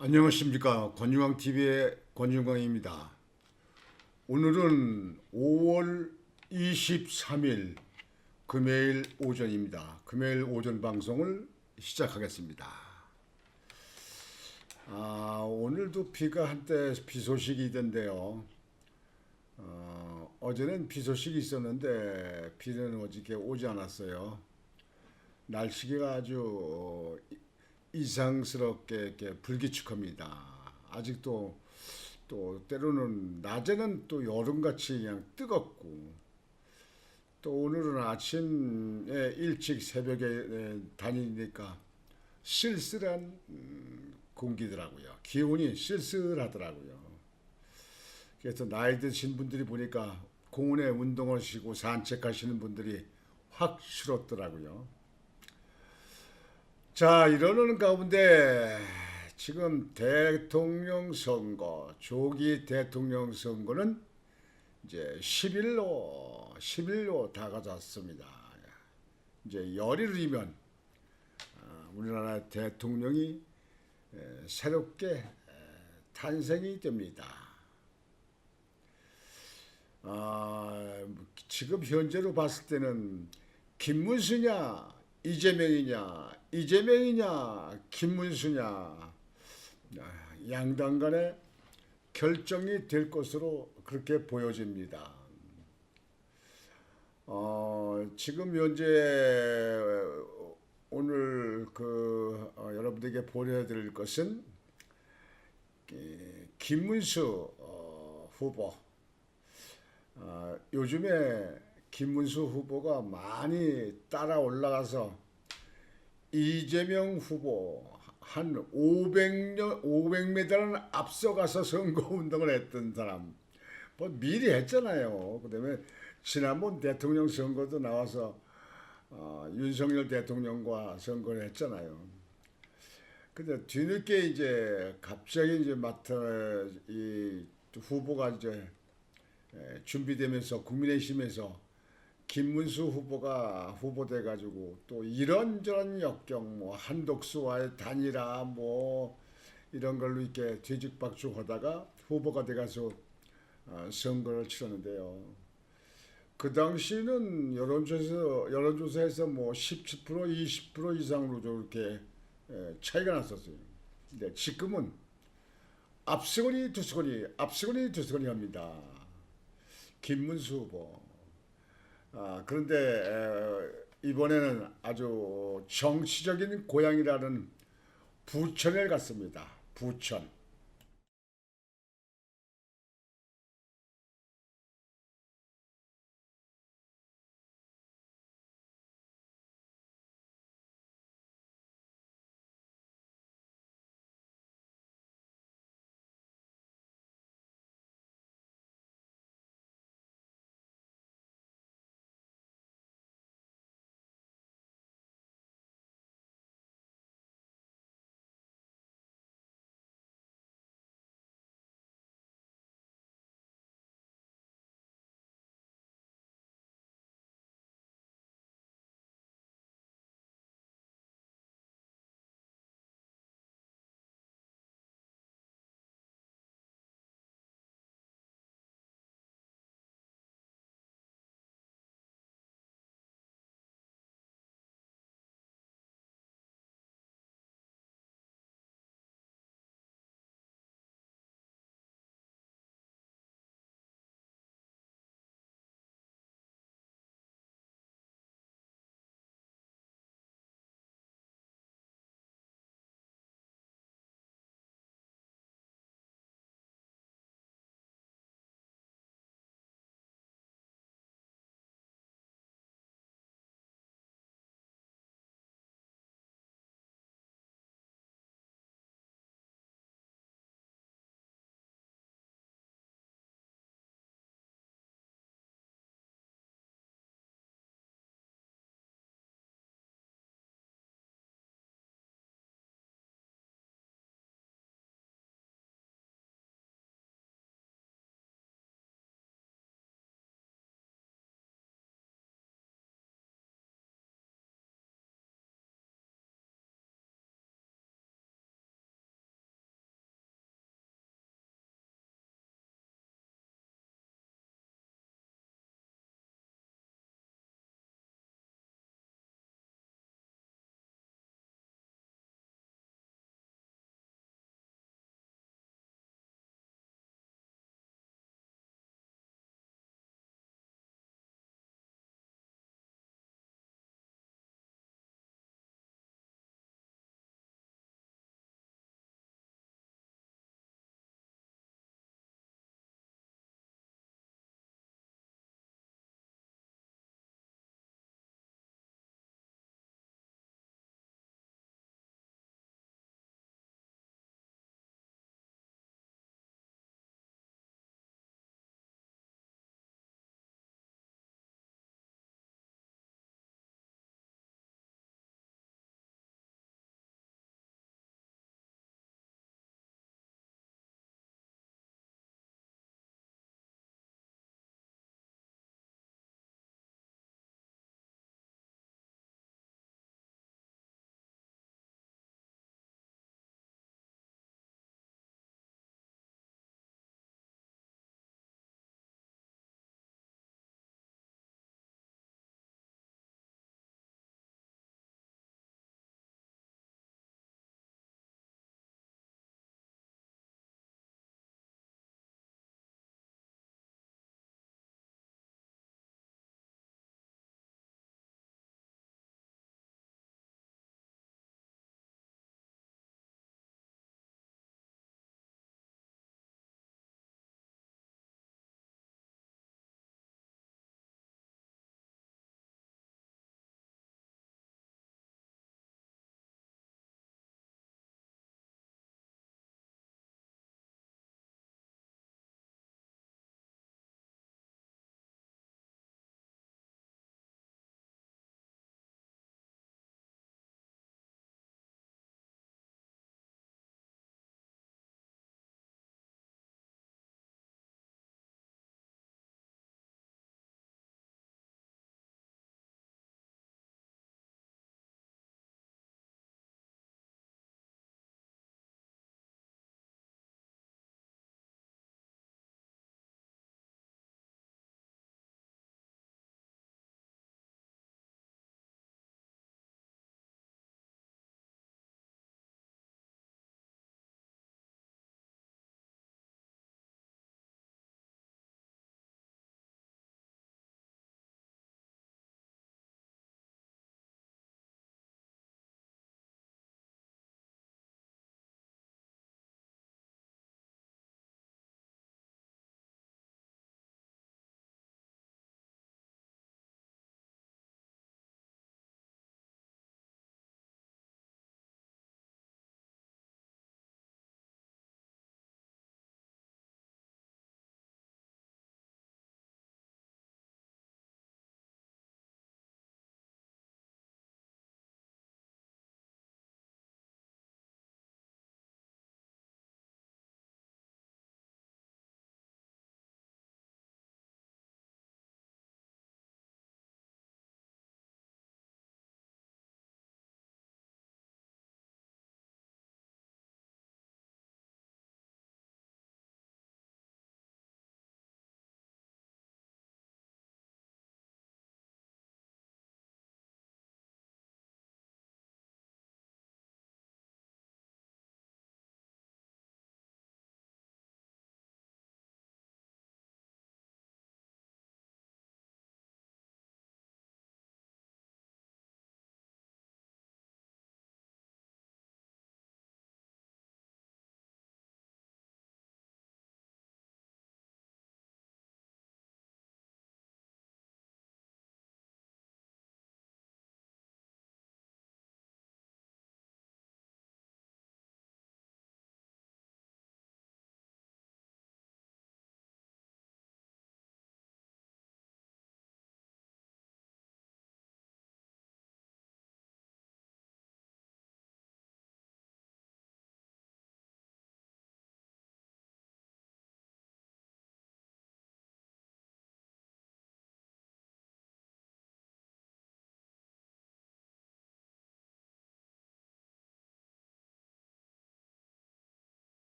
안녕하십니까. 권중광TV의 권중광입니다. 오늘은 5월 23일 금요일 오전입니다. 금요일 오전 방송을 시작하겠습니다. 오늘도 비가 한때 비 소식이 있던데요. 어제는 비 소식이 있었는데 비는 어저께 오지 않았어요. 날씨가 아주 이상스럽게 이렇게 불규칙합니다. 아직도 또 때로는 낮에는 또 여름같이 그냥 뜨겁고 또 오늘은 아침에 일찍 새벽에 다니니까 쓸쓸한 공기더라고요. 기온이 쓸쓸하더라고요. 그래서 나이 드신 분들이 보니까 공원에 운동하시고 산책하시는 분들이 확 줄었더라고요. 자, 이러는 가운데 지금 대통령 선거, 조기 대통령 선거는 이제 10일로 다가졌습니다. 이제 열흘이면 우리나라 대통령이 새롭게 탄생이 됩니다. 지금 현재로 봤을 때는 김문수냐 이재명이냐 김문수냐 양당 간의 결정이 될 것으로 그렇게 보여집니다. 지금 현재 오늘 여러분들에게 보내드릴 것은 김문수 후보. 요즘에 김문수 후보가 많이 따라 올라가서 이재명 후보 한 500m는 앞서가서 선거운동을 했던 사람. 뭐 미리 했잖아요. 그다음에 지난번 대통령 선거도 나와서 윤석열 대통령과 선거를 했잖아요. 근데 뒤늦게 이제 갑자기 이제 이 후보가 이제 준비되면서 국민의힘에서 김문수 후보가 후보돼 가지고 또 이런저런 역경 뭐 한독수와의 단일화 뭐 이런 걸로 이렇게 뒤죽박죽 하다가 후보가 돼 가서 선거를 치렀는데요. 그 당시는 여론조사에서 뭐 17% 20% 이상으로 저렇게 차이가 났었어요. 근데 지금은 앞서거니 두서거니 합니다. 김문수 후보. 그런데 이번에는 아주 정치적인 고향이라는 부천에 갔습니다. 부천.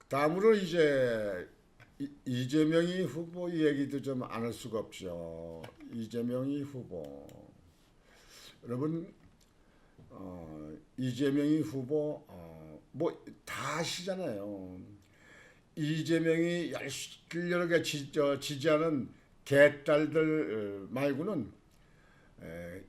다음으로 이제 이재명이 후보 얘기도 좀 안 할 수가 없죠. 이재명이 후보. 여러분, 이재명이 후보 뭐 다 아시잖아요. 이재명이 열렬하게 지지하는 개딸들 말고는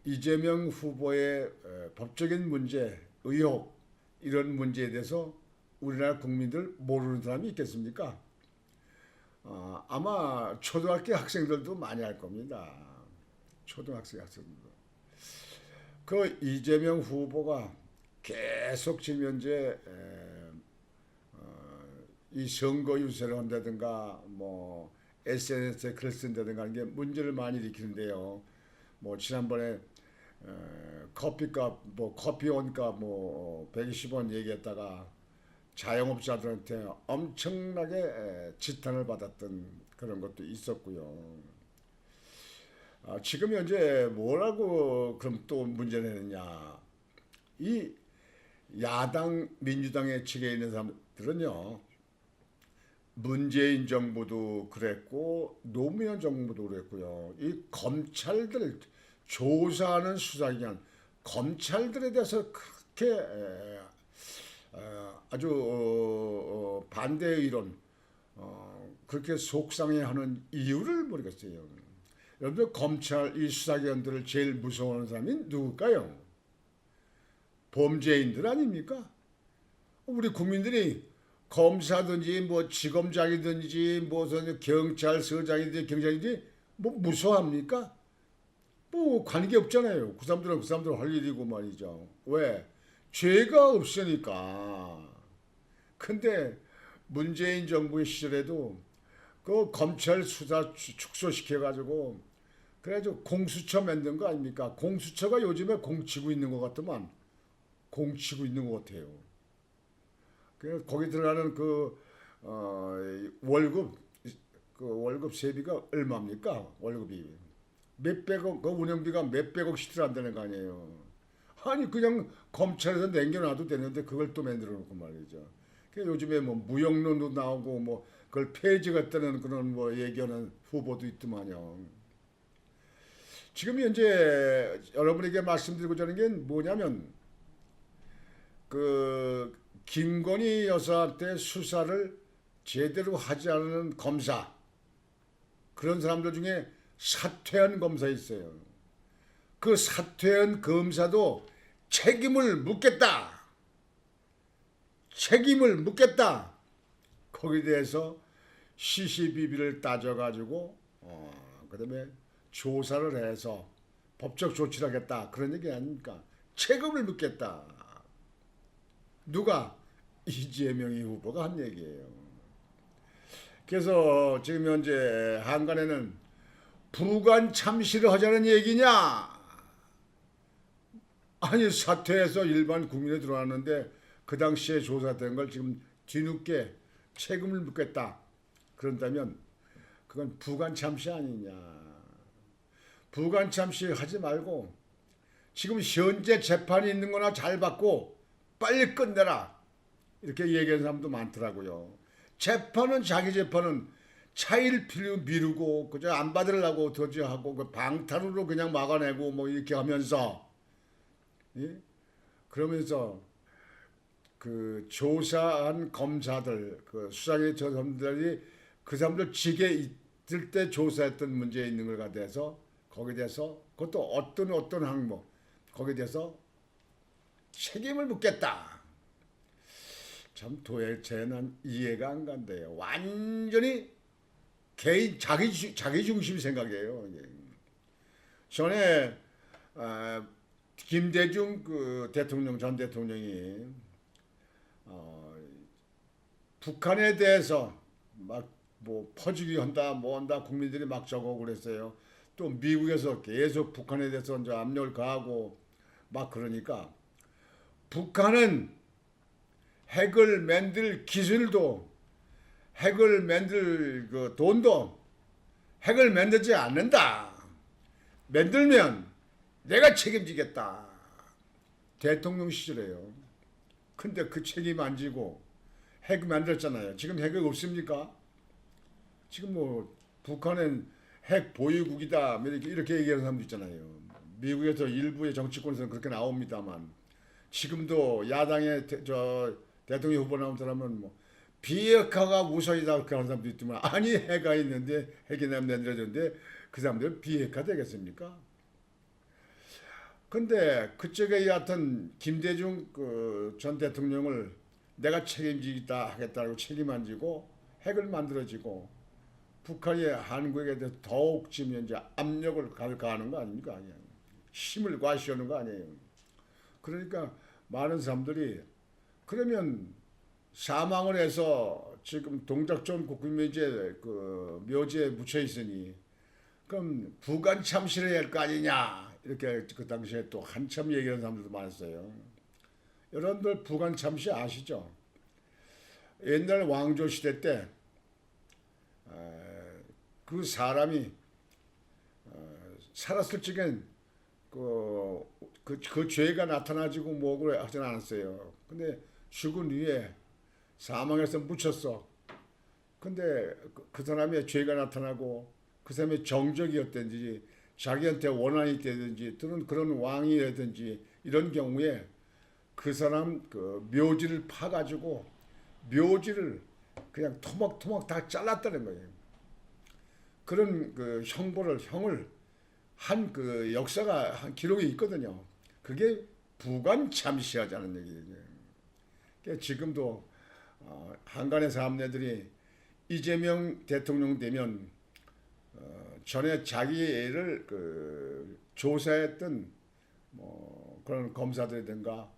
이재명 후보의 법적인 문제, 의혹 이런 문제에 대해서 우리나라 국민들 모르는 사람이 있겠습니까? 아마 초등학교 학생들도 많이 알 겁니다. 초등학생들도. 그 이재명 후보가 계속 지금 현재 이 선거 유세를 한다든가 뭐 SNS에 글 쓴다든가 하는 게 문제를 많이 일으키는데요. 뭐 지난번에 커피값 뭐 커피 원값 뭐 120원 얘기했다가 자영업자들한테 엄청나게 지탄을 받았던 그런 것도 있었고요. 지금 현재 뭐라고 그럼 또 문제를 내느냐. 이 야당 민주당의 측에 있는 사람들은요. 문재인 정부도 그랬고 노무현 정부도 그랬고요. 이 검찰들 조사하는 수사기관 검찰들에 대해서 그렇게 아주 반대 의론 그렇게 속상해하는 이유를 모르겠어요. 여러분들 검찰 이 수사기관들을 제일 무서워하는 사람이 누굴까요? 범죄인들 아닙니까? 우리 국민들이 검사든지 뭐 지검장이든지 무슨 경찰서장이든지 경장이든지 뭐 무서워합니까? 뭐 관계 없잖아요. 그 사람들은 그 사람들 할 일이고 말이죠. 왜? 죄가 없으니까. 근데 문재인 정부의 시절에도 그 검찰 수사 축소시켜가지고 그래가지고 공수처 만든 거 아닙니까? 공수처가 요즘에 공치고 있는 것 같더만 공치고 있는 것 같아요. 그래서 거기 들어가는 월급 세비가 얼마입니까? 월급이 몇백억 그 운영비가 몇백억씩 들어간다는 거 아니에요. 아니 그냥 검찰에서 남겨놔도 되는데 그걸 또 만들어 놓고 말이죠. 요즘에 뭐 무용론도 나오고 뭐 그걸 폐지했다는 그런 뭐 얘기하는 후보도 있더만요. 지금 현재 여러분에게 말씀드리고자 하는 게 뭐냐면 그 김건희 여사한테 수사를 제대로 하지 않는 검사 그런 사람들 중에 사퇴한 검사 있어요. 그 사퇴한 검사도 책임을 묻겠다. 책임을 묻겠다. 거기에 대해서 시시비비를 따져가지고 그다음에 조사를 해서 법적 조치를 하겠다. 그런 얘기 아닙니까? 책임을 묻겠다. 누가? 이재명이 후보가 한 얘기예요. 그래서 지금 현재 한간에는 부관 참시를 하자는 얘기냐? 아니 사퇴해서 일반 국민에 들어왔는데 그 당시에 조사된 걸 지금 뒤늦게 책임을 묻겠다. 그런다면 그건 부관 참시 아니냐. 부관 참시 하지 말고 지금 현재 재판이 있는 거나 잘 받고 빨리 끝내라. 이렇게 얘기하는 사람도 많더라고요. 재판은 자기 재판은 차일 필요 미루고 그저 안 받으려고 도지하고 그 방탄으로 그냥 막아내고 뭐 이렇게 하면서 예? 그러면서 그 조사한 검사들 그 수사기 저 사람들이 그 사람들 직에 있을 때 조사했던 문제에 있는 걸 가대서 거기에 대해서 그것도 어떤 항목 거기에 대해서 책임을 묻겠다. 참 도대체 난 이해가 안 간대요. 완전히 개인 자기 중심 생각이에요. 전에 김대중 그 대통령 전 대통령이 북한에 대해서 막 뭐 퍼주기 한다 뭐 한다 국민들이 막 저거 그랬어요. 또 미국에서 계속 북한에 대해서 이제 압력을 가하고 막 그러니까 북한은 핵을 만들 기술도 핵을 만들 그 돈도 핵을 만들지 않는다. 만들면 내가 책임지겠다. 대통령 시절에요. 근데 그 책임 안 지고 핵 만들었잖아요. 지금 핵이 없습니까? 지금 뭐 북한은 핵 보유국이다 뭐 이렇게 얘기하는 사람도 있잖아요. 미국에서 일부의 정치권에서는 그렇게 나옵니다만 지금도 야당의 대통령 후보 나온 사람은 뭐 비핵화가 우선이다 그렇게 하는 사람도 있지만 아니 해가 있는데 핵이 내려졌는데 그 사람들은 비핵화 되겠습니까? 근데 그쪽에 여하튼 김대중 그 전 대통령을 내가 책임지겠다 하겠다고 책임 안 지고 핵을 만들어지고 북한이 한국에 대해서 더욱 지금 이제 압력을 가하는 거 아닙니까? 그냥 힘을 과시하는 거 아니에요. 그러니까 많은 사람들이 그러면 사망을 해서 지금 동작전 국군묘지에 그 묘지에 묻혀 있으니 그럼 부관 참시를 해야 할 거 아니냐 이렇게 그 당시에 또 한참 얘기하는 사람들도 많았어요. 여러분들 부관 참시 아시죠? 옛날 왕조 시대 때 그 사람이 살았을 적엔 그 죄가 나타나지고 뭐고 하진 않았어요. 근데 죽은 후에 사망해서 묻혔어. 근데 그 사람의 죄가 나타나고 그 사람의 정적이 어땠는지 자기한테 원한이 있다든지 또는 그런 왕이라든지 이런 경우에 그 사람 그 묘지를 파가지고 묘지를 그냥 토막토막 다 잘랐다는 거예요. 그런 그 형을 한 그 역사가 한 기록이 있거든요. 그게 부관참시하자는 얘기예요. 그러니까 지금도 한간의 사람네들이 이재명 대통령 되면 전에 자기를 그 조사했던 뭐 그런 검사들이든가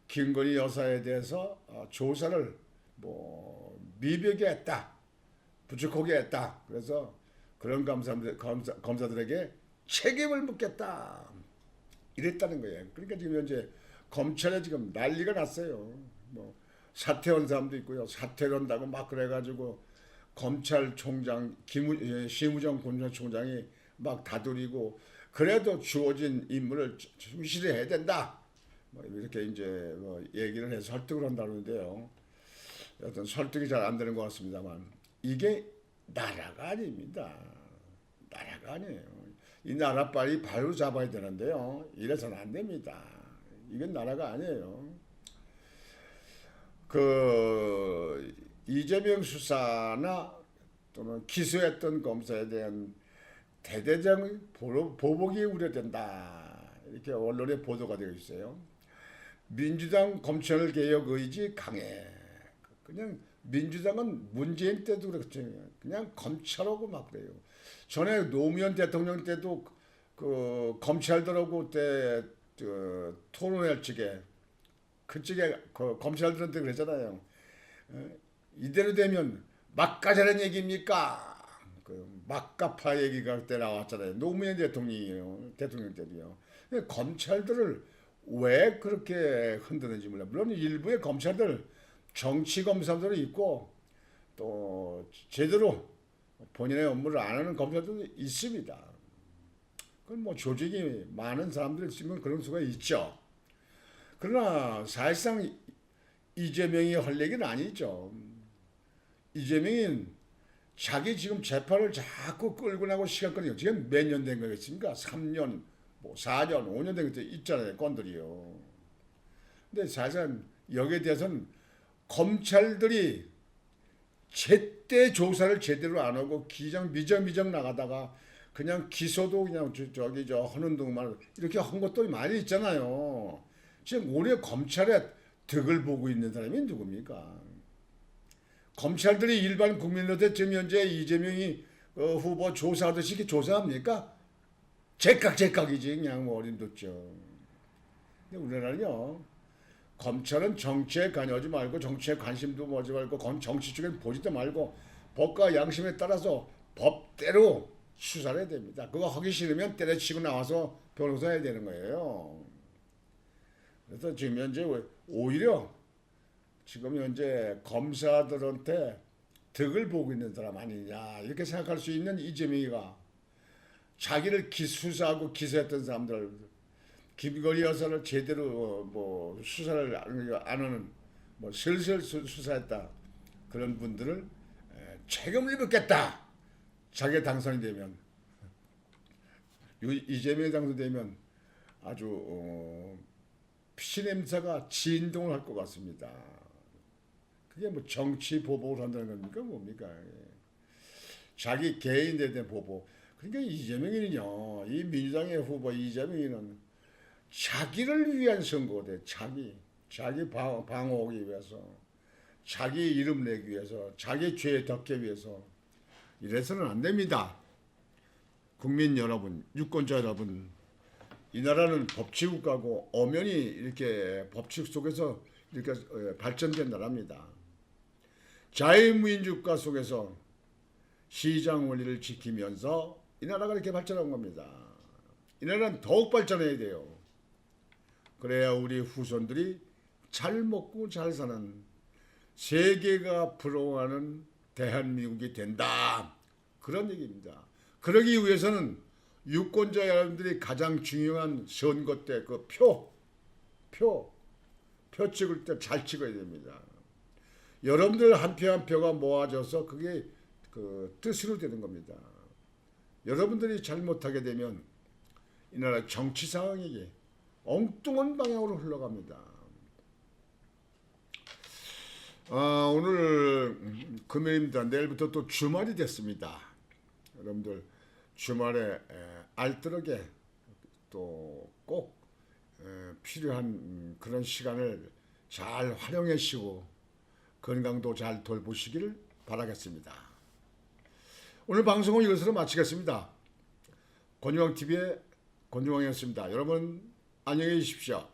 김건희 여사에 대해서 조사를 뭐 미비하게 했다, 부족하게 했다. 그래서 그런 검사들에게 책임을 묻겠다 이랬다는 거예요. 그러니까 지금 현재 검찰에 지금 난리가 났어요. 뭐 사퇴한 사람도 있고요. 사퇴를 한다고 막 그래가지고 검찰총장 심우정 검찰총장이 막 다투리고 그래도 주어진 임무를 충실히 해야 된다. 뭐 이렇게 이제 뭐 얘기를 해서 설득을 한다는데요. 여튼 설득이 잘 안 되는 것 같습니다만 이게 나라가 아닙니다. 나라가 아니에요. 이 나라 빨리 바로 잡아야 되는데요. 이래서는 안 됩니다. 이건 나라가 아니에요. 그 이재명 수사나 또는 기소했던 검사에 대한 대대적인 보복이 우려된다. 이렇게 언론에 보도가 되어 있어요. 민주당 검찰 개혁 의지 강해. 그냥 민주당은 문재인 때도 그랬죠. 그냥 검찰하고 막 그래요. 전에 노무현 대통령 때도 그 검찰들하고 때 토론할 적에 그쪽에 그 검찰들한테 그랬잖아요. 이대로 되면 막가자는 얘기입니까? 그 막가파 얘기가 그때 나왔잖아요. 노무현 대통령이에요. 대통령 때도요. 검찰들을 왜 그렇게 흔드는지 몰라요. 물론 일부의 검찰들 정치 검사들이 있고 또 제대로 본인의 업무를 안 하는 검사들도 있습니다. 그건 뭐 조직이 많은 사람들이 있으면 그런 수가 있죠. 그러나 사실상 이재명이 할 얘기는 아니죠. 이재명이 자기 지금 재판을 자꾸 끌고 나고 시간 끌고 지금 몇 년 된 거겠습니까? 3년, 뭐 4년, 5년 된 것도 있잖아요. 건들이요. 근데 사실상 여기에 대해서는 검찰들이 제때 조사를 제대로 안 하고 미정 나가다가 그냥 기소도 그냥 하는 동안 이렇게 한 것도 많이 있잖아요. 지금 올해 검찰의 덕을 보고 있는 사람이 누굽니까? 검찰들이 일반 국민들한테 지금 현재 이재명이 후보 조사하듯이 이렇게 조사합니까? 제각이지 그냥 뭐 어림도죠. 근데 우리나라는요. 검찰은 정치에 관여하지 말고 정치에 관심도 보지 말고 정치 쪽에 보지도 말고 법과 양심에 따라서 법대로 수사를 해야 됩니다. 그거 하기 싫으면 때려치고 나와서 변호사 해야 되는 거예요. 그래서 지금 현재 오히려 지금 현재 검사들한테 덕을 보고 있는 사람 아니냐 이렇게 생각할 수 있는 이재명이가 자기를 수사하고 기소했던 사람들 김건희 여사를 제대로 뭐 수사를 안 하는 뭐 슬슬 수사했다 그런 분들을 책임을 묻겠다. 자기가 당선이 되면 이재명이 당선되면 아주 피냄새가 진동을 할 것 같습니다. 그게 뭐 정치 보복을 한다는 겁니까 뭡니까? 자기 개인에 대한 보복. 그러니까 이재명이는요, 이 민주당의 후보 이재명이는 자기를 위한 선거대, 자기 방어하기 위해서, 자기 이름 내기 위해서, 자기 죄 덮기 위해서 이래서는 안 됩니다. 국민 여러분, 유권자 여러분, 이 나라는 법치국가고 엄연히 이렇게 법칙 속에서 이렇게 발전된 나라입니다. 자유민주국가 속에서 시장 원리를 지키면서 이 나라가 이렇게 발전한 겁니다. 이 나라는 더욱 발전해야 돼요. 그래야 우리 후손들이 잘 먹고 잘 사는 세계가 부러워하는 대한민국이 된다. 그런 얘기입니다. 그러기 위해서는 유권자 여러분들이 가장 중요한 선거 때 그 표 찍을 때 잘 찍어야 됩니다. 여러분들 한 표 한 표가 모아져서 그게 그 뜻으로 되는 겁니다. 여러분들이 잘못하게 되면 이 나라 정치 상황이 엉뚱한 방향으로 흘러갑니다. 오늘 금요일입니다. 내일부터 또 주말이 됐습니다. 여러분들 주말에 알뜰하게 또 꼭 필요한 그런 시간을 잘 활용하시고 건강도 잘 돌보시기를 바라겠습니다. 오늘 방송은 이것으로 마치겠습니다. 권유왕TV의 권유왕이었습니다. 여러분 안녕히 계십시오.